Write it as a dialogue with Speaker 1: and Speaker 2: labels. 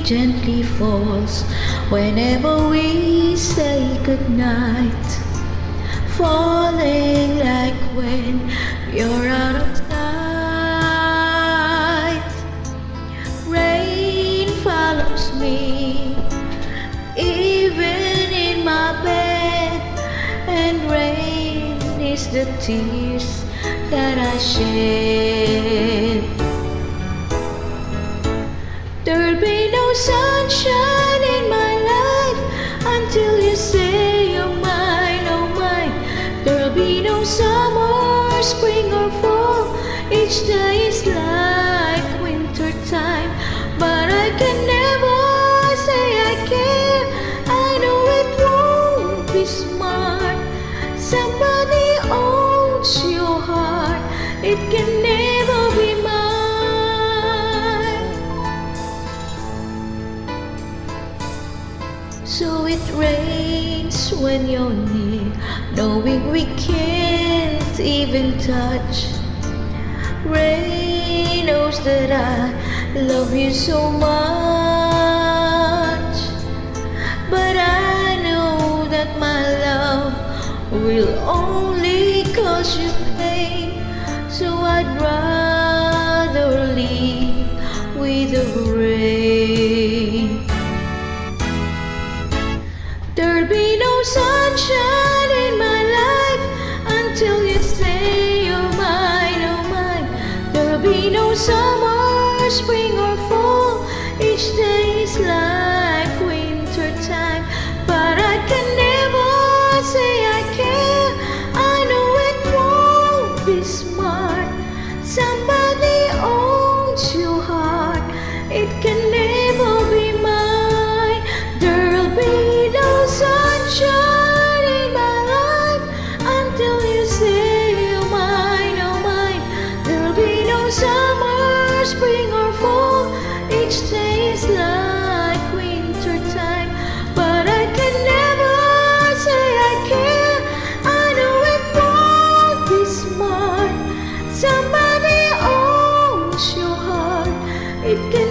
Speaker 1: gently falls whenever we say goodnight, falling like when you're out of sight. Rain follows me even in my bed, and rain is the tears that I shed. There'll be no sunshine in my life until you say you're mine, oh mine. There'll be no summer, spring or fall. Each day is like winter time, but I can never say I care. I know it won't be smart. Somebody owns your heart. It can never be mine. So it rains when you're near, knowing we can't even touch. Rain knows that I love you so much, but I know that my love will only cause you pain. So I'd rather leave with the rain. There'll be no sunshine in my life until you say you're mine, oh mine. There'll be no summer, spring or fall. Each day is like winter time, but I can never say I care. I know it won't be smart. Somebody owns your heart. It can never be mine. There'll be no sunshine in my life until you say you're mine, oh mine. There'll be no summer, spring or fall. Each day is like winter time, but I can never say I care. I know it won't be smart. Somebody owns your heart. It can